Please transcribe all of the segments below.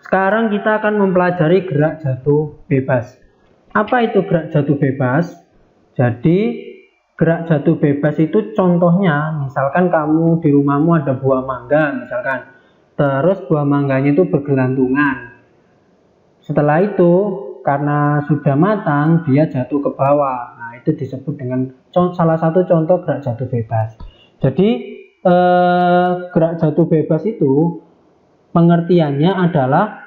Sekarang kita akan mempelajari gerak jatuh bebas. Apa itu gerak jatuh bebas? Jadi gerak jatuh bebas itu contohnya, misalkan kamu di rumahmu ada buah mangga misalkan, terus buah mangganya itu bergelantungan. Setelah itu karena sudah matang dia jatuh ke bawah. Nah itu disebut dengan salah satu contoh gerak jatuh bebas. Jadi gerak jatuh bebas itu pengertiannya adalah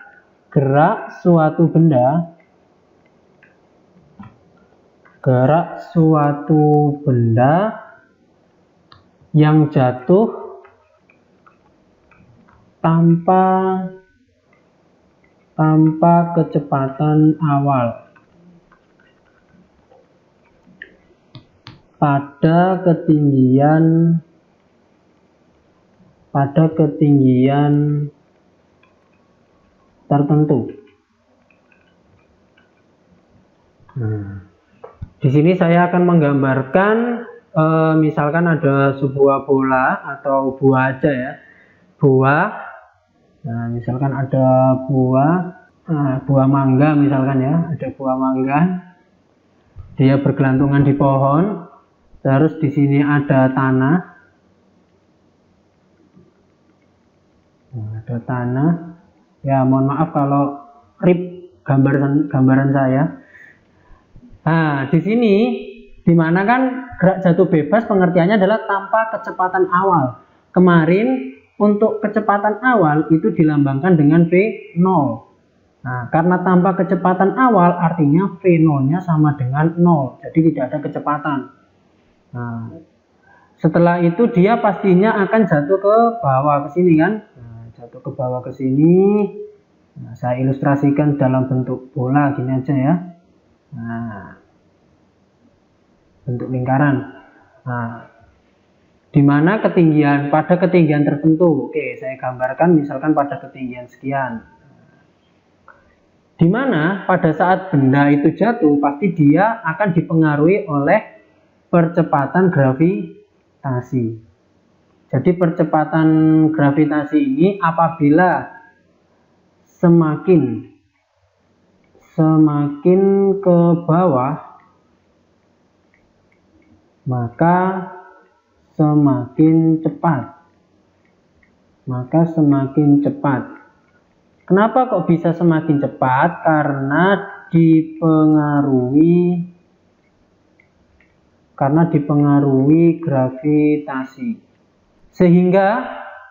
gerak suatu benda yang jatuh tanpa kecepatan awal pada ketinggian tertentu. Nah, di sini saya akan menggambarkan misalkan ada sebuah bola atau buah aja ya, buah. Nah, misalkan ada buah mangga misalkan ya, ada buah mangga. Dia bergelantungan di pohon. Terus di sini ada tanah. Nah, ada tanah. Ya, mohon maaf kalau rip gambaran saya. Nah, di sini dimana kan gerak jatuh bebas pengertiannya adalah tanpa kecepatan awal. Kemarin untuk kecepatan awal itu dilambangkan dengan V0. Nah, karena tanpa kecepatan awal artinya V0-nya sama dengan 0. Jadi tidak ada kecepatan. Nah, setelah itu dia pastinya akan jatuh ke bawah ke sini kan. Nah, jatuh ke bawah ke sini. Nah, saya ilustrasikan dalam bentuk bola gini aja ya. Nah, bentuk lingkaran. Nah, dimana pada ketinggian tertentu. Oke, saya gambarkan misalkan pada ketinggian sekian. Dimana pada saat benda itu jatuh pasti dia akan dipengaruhi oleh percepatan gravitasi. Jadi percepatan gravitasi ini apabila semakin ke bawah maka semakin cepat. Kenapa kok bisa semakin cepat? Karena dipengaruhi gravitasi. Sehingga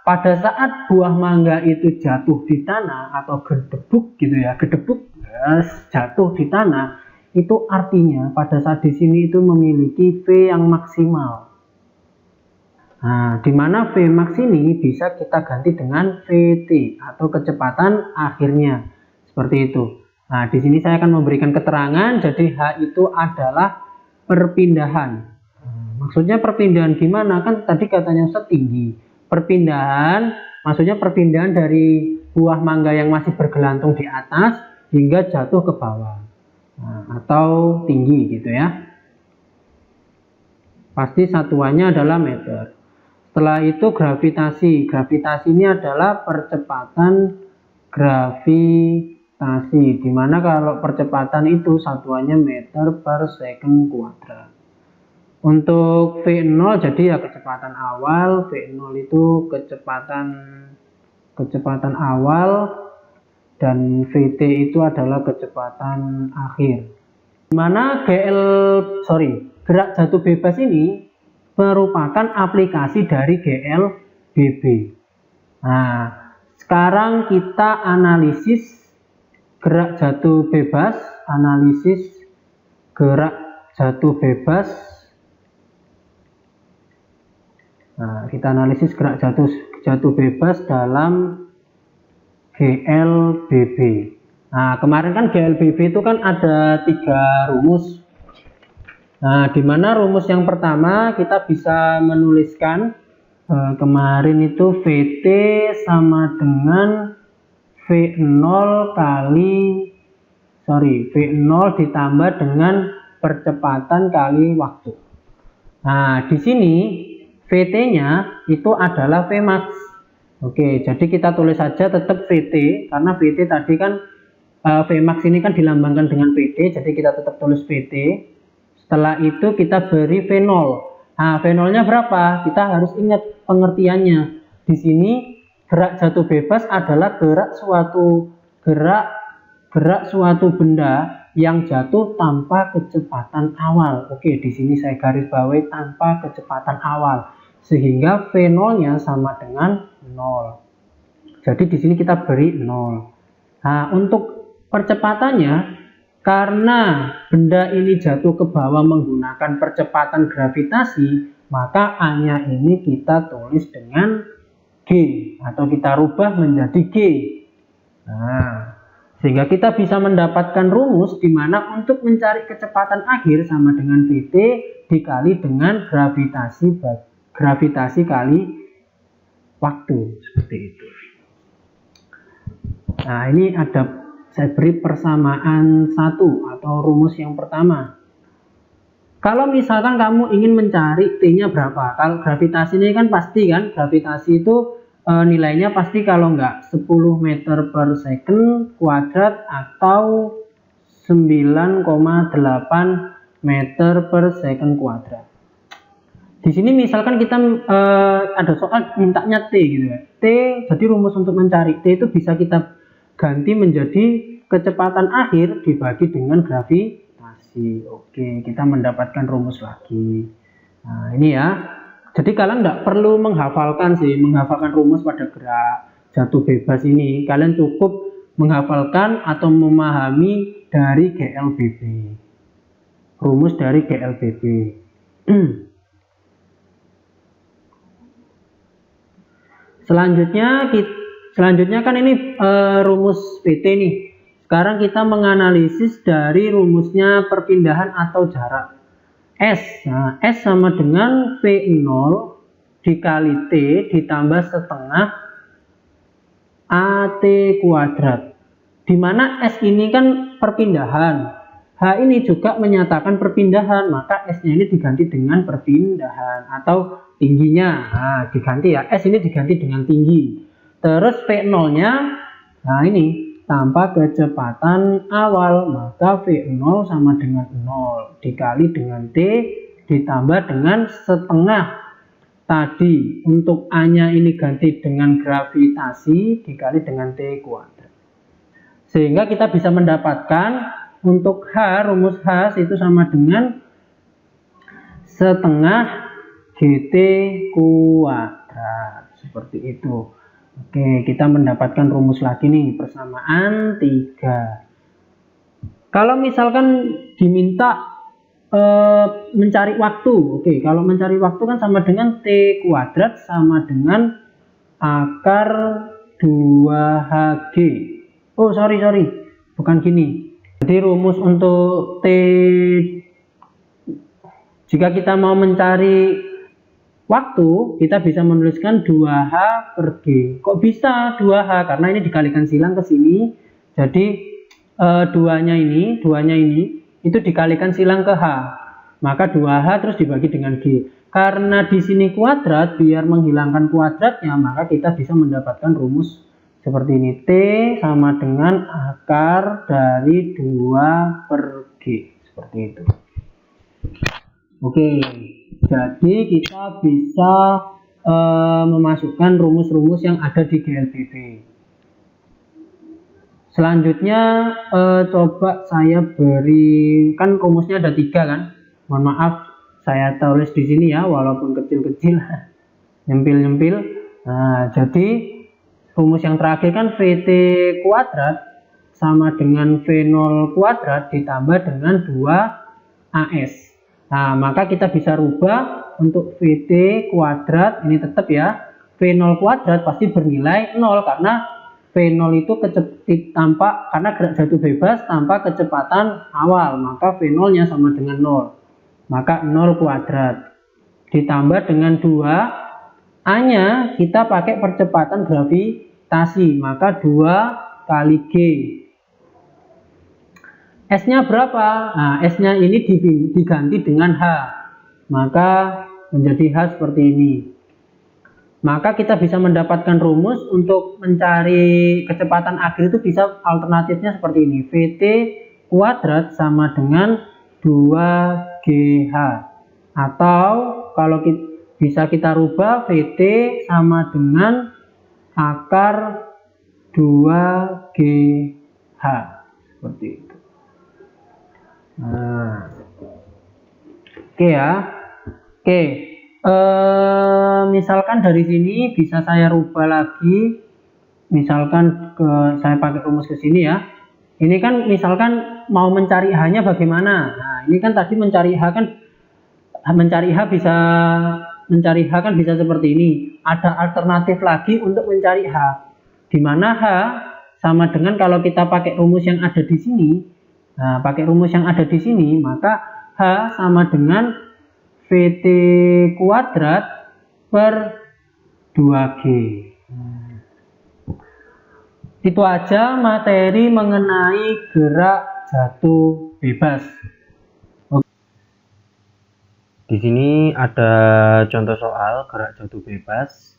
pada saat buah mangga itu jatuh di tanah atau gedebuk gitu ya, jatuh di tanah, itu artinya pada saat di sini itu memiliki V yang maksimal. Nah, di mana Vmax ini bisa kita ganti dengan Vt atau kecepatan akhirnya. Seperti itu. Nah, di sini saya akan memberikan keterangan. Jadi H itu adalah perpindahan. Maksudnya perpindahan gimana? Kan tadi katanya setinggi. Maksudnya perpindahan dari buah mangga yang masih bergelantung di atas hingga jatuh ke bawah. Nah, atau tinggi gitu ya. Pasti satuannya adalah meter. Setelah itu gravitasi. Gravitasi ini adalah percepatan gravitasi. Dimana kalau percepatan itu satuannya meter per second kuadrat. Untuk V0 jadi ya kecepatan awal. V0 itu kecepatan awal. Dan Vt itu adalah kecepatan akhir. Dimana gerak jatuh bebas ini merupakan aplikasi dari GLBB. Nah, sekarang kita analisis gerak jatuh bebas, Nah, kita analisis gerak jatuh bebas dalam GLBB. Nah, kemarin kan GLBB itu kan ada 3 rumus. Nah, di mana rumus yang pertama kita bisa menuliskan kemarin itu Vt sama dengan V0 ditambah dengan percepatan kali waktu. Nah, di sini Vt-nya itu adalah Vmax. Oke, jadi kita tulis saja tetap VT, karena VT tadi kan Vmax ini kan dilambangkan dengan VT, jadi kita tetap tulis VT. Setelah itu kita beri V0. Nah, V0-nya berapa? Kita harus ingat pengertiannya. Di sini gerak jatuh bebas adalah gerak suatu benda yang jatuh tanpa kecepatan awal. Oke, di sini saya garis bawahi tanpa kecepatan awal, sehingga V0-nya sama dengan 0. Jadi di sini kita beri 0. Nah, untuk percepatannya, karena benda ini jatuh ke bawah menggunakan percepatan gravitasi, maka A-nya ini kita tulis dengan G, atau kita rubah menjadi G. Nah, sehingga kita bisa mendapatkan rumus di mana untuk mencari kecepatan akhir sama dengan VT dikali dengan gravitasi kali waktu, seperti itu. Nah, ini saya beri persamaan 1 atau rumus yang pertama. Kalau misalkan kamu ingin mencari T-nya berapa, kalau gravitasi ini kan pasti kan, gravitasi itu nilainya pasti kalau enggak 10 meter per second kuadrat atau 9,8 meter per second kuadrat. Di sini misalkan kita ada soal mintanya T gitu ya. T, jadi rumus untuk mencari T itu bisa kita ganti menjadi kecepatan akhir dibagi dengan gravitasi. Oke, kita mendapatkan rumus lagi. Nah, ini ya. Jadi kalian nggak perlu menghafalkan rumus pada gerak jatuh bebas ini. Kalian cukup menghafalkan atau memahami dari GLBB. Rumus dari GLBB. Selanjutnya kan ini rumus VT nih. Sekarang kita menganalisis dari rumusnya perpindahan atau jarak. S. Nah, S sama dengan V0 dikali T ditambah setengah AT kuadrat. Dimana S ini kan perpindahan. H ini juga menyatakan perpindahan, maka S-nya ini diganti dengan perpindahan atau tingginya. Nah, diganti ya. S ini diganti dengan tinggi. Terus V0-nya, nah ini tanpa kecepatan awal, maka V0 sama dengan 0 dikali dengan T ditambah dengan setengah. Tadi untuk A-nya ini ganti dengan gravitasi dikali dengan T kuadrat. Sehingga kita bisa mendapatkan untuk H, rumus H itu sama dengan setengah GT kuadrat. Seperti itu. Oke, kita mendapatkan rumus lagi nih, persamaan 3. Kalau misalkan diminta mencari waktu, oke, kalau mencari waktu kan sama dengan T kuadrat sama dengan akar 2HG. Oh, sorry, bukan gini. Jadi rumus untuk T, jika kita mau mencari waktu, kita bisa menuliskan 2H per G. Kok bisa 2H? Karena ini dikalikan silang ke sini. Jadi duanya ini itu dikalikan silang ke H. Maka 2H terus dibagi dengan G. Karena di sini kuadrat, biar menghilangkan kuadratnya, maka kita bisa mendapatkan rumus seperti ini. T sama dengan akar dari 2 per G. Seperti itu. Oke. Jadi kita bisa memasukkan rumus-rumus yang ada di GLBB. Selanjutnya coba saya beri, kan rumusnya ada 3 kan. Mohon maaf saya tulis di sini ya, walaupun kecil-kecil, nyempil-nyempil. Nah, jadi rumus yang terakhir kan VT kuadrat sama dengan V0 kuadrat ditambah dengan 2AS. Nah, maka kita bisa rubah untuk VT kuadrat ini tetap ya, V0 kuadrat pasti bernilai 0 karena V0 itu karena gerak jatuh bebas tanpa kecepatan awal, maka V0 nya sama dengan 0, maka 0 kuadrat ditambah dengan 2 A nya kita pakai percepatan gravitasi, maka 2 kali G. S-nya berapa? Nah, S-nya ini diganti dengan H. Maka menjadi H seperti ini. maka kita bisa mendapatkan rumus untuk mencari kecepatan akhir itu bisa alternatifnya seperti ini. VT kuadrat sama dengan 2GH. Atau kalau bisa kita rubah, VT sama dengan akar 2GH. Seperti itu. Nah, oke ya. Oke. Misalkan dari sini bisa saya rubah lagi, misalkan saya pakai rumus ke sini ya. Ini kan misalkan mau mencari H-nya bagaimana? Nah, ini kan tadi mencari H kan bisa seperti ini. Ada alternatif lagi untuk mencari H, di mana H sama dengan kalau kita pakai rumus yang ada di sini. Nah, pakai rumus yang ada di sini, maka H sama dengan VT kuadrat per 2G. Itu aja materi mengenai gerak jatuh bebas. Di sini ada contoh soal gerak jatuh bebas.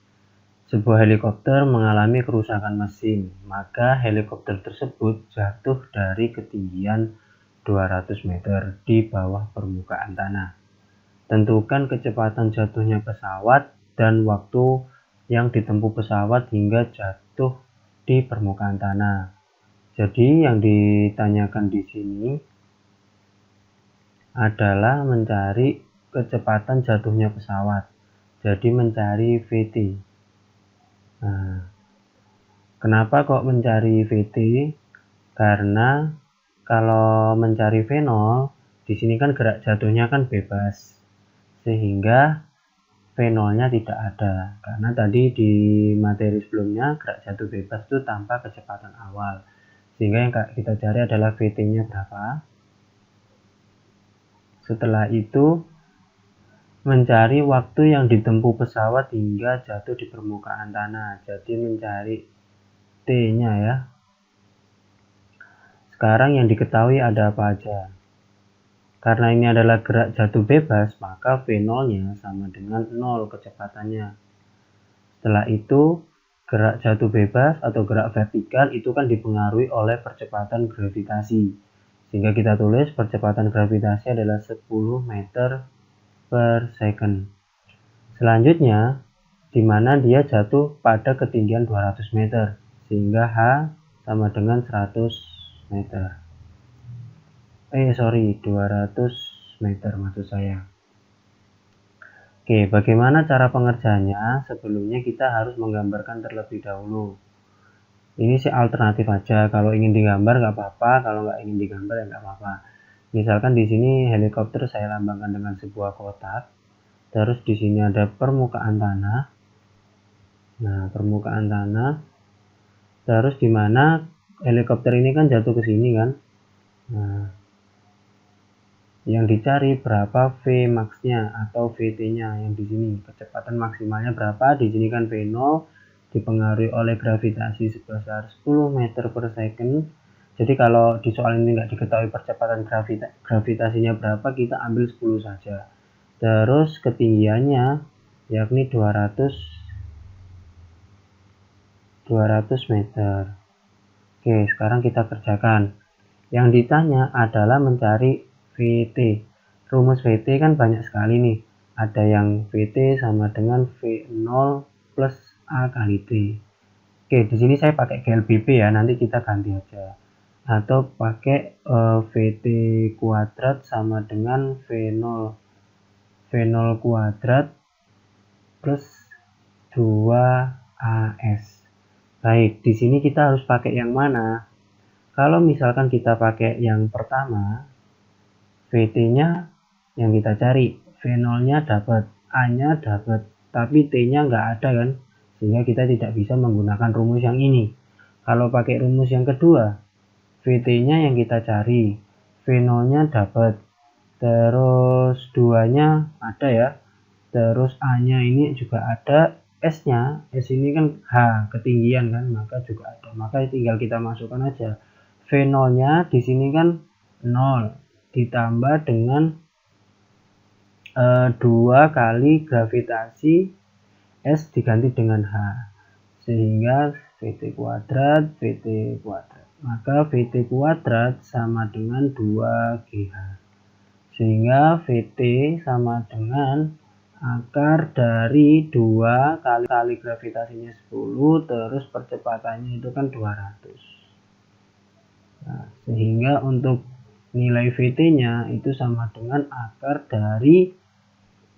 Sebuah helikopter mengalami kerusakan mesin, maka helikopter tersebut jatuh dari ketinggian 200 meter di bawah permukaan tanah. Tentukan kecepatan jatuhnya pesawat dan waktu yang ditempuh pesawat hingga jatuh di permukaan tanah. Jadi yang ditanyakan di sini adalah mencari kecepatan jatuhnya pesawat. Jadi mencari VT. Nah, kenapa kok mencari VT? Karena kalau mencari V0, di sini kan gerak jatuhnya kan bebas, sehingga V0-nya tidak ada. Karena tadi di materi sebelumnya gerak jatuh bebas itu tanpa kecepatan awal, sehingga yang kita cari adalah VT-nya berapa. Setelah itu mencari waktu yang ditempuh pesawat hingga jatuh di permukaan tanah. Jadi mencari T-nya ya. Sekarang yang diketahui ada apa aja? Karena ini adalah gerak jatuh bebas, maka V0-nya sama dengan 0 kecepatannya. Setelah itu, gerak jatuh bebas atau gerak vertikal itu kan dipengaruhi oleh percepatan gravitasi. Sehingga kita tulis percepatan gravitasi adalah 10 meter per second. Selanjutnya, di mana dia jatuh pada ketinggian 200 meter, sehingga H sama dengan 100 meter. 200 meter maksud saya. Oke, bagaimana cara pengerjaannya? Sebelumnya kita harus menggambarkan terlebih dahulu. Ini sih alternatif aja. Kalau ingin digambar nggak apa-apa, kalau nggak ingin digambar ya nggak apa-apa. Misalkan di sini helikopter saya lambangkan dengan sebuah kotak. Terus di sini ada permukaan tanah. Nah, permukaan tanah. Terus di mana helikopter ini kan jatuh ke sini kan? Nah, yang dicari berapa Vmax-nya atau VT-nya yang di sini. Kecepatan maksimalnya berapa? Di sini kan V0 dipengaruhi oleh gravitasi sebesar 10 meter per second. Jadi kalau di soal ini nggak diketahui percepatan gravitasinya berapa, kita ambil 10 saja. Terus ketinggiannya yakni 200 meter. Oke, sekarang kita kerjakan. Yang ditanya adalah mencari VT. Rumus VT kan banyak sekali nih. Ada yang VT sama dengan V0 plus A kali T. Oke, di sini saya pakai GLBP ya, nanti kita ganti aja. Atau pakai VT kuadrat sama dengan V0 kuadrat plus 2AS. Baik, di sini kita harus pakai yang mana? Kalau misalkan kita pakai yang pertama, VT-nya yang kita cari, V0-nya dapat, A-nya dapat, tapi T-nya nggak ada kan, sehingga kita tidak bisa menggunakan rumus yang ini. Kalau pakai rumus yang kedua, VT-nya yang kita cari, V0-nya dapat, terus 2-nya ada ya, terus A-nya ini juga ada, S-nya, S ini kan H, ketinggian kan, maka juga ada, maka tinggal kita masukkan aja. V0-nya di sini kan 0. Ditambah dengan 2 kali gravitasi S diganti dengan H, sehingga VT kuadrat, VT kuadrat. Maka VT kuadrat sama dengan 2GH. Sehingga VT sama dengan akar dari 2 kali gravitasinya 10, terus percepatannya itu kan 200. Nah, sehingga untuk nilai VT-nya itu sama dengan akar dari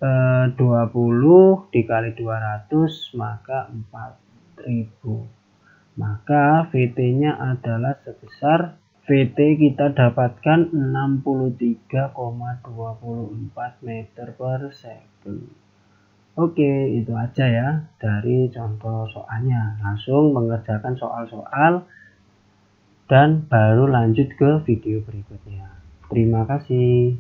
20 dikali 200, maka 4000. Maka VT-nya adalah sebesar, VT kita dapatkan 63,24 meter per second. Oke, itu aja ya dari contoh soalnya. Langsung mengerjakan soal-soal dan baru lanjut ke video berikutnya. Terima kasih.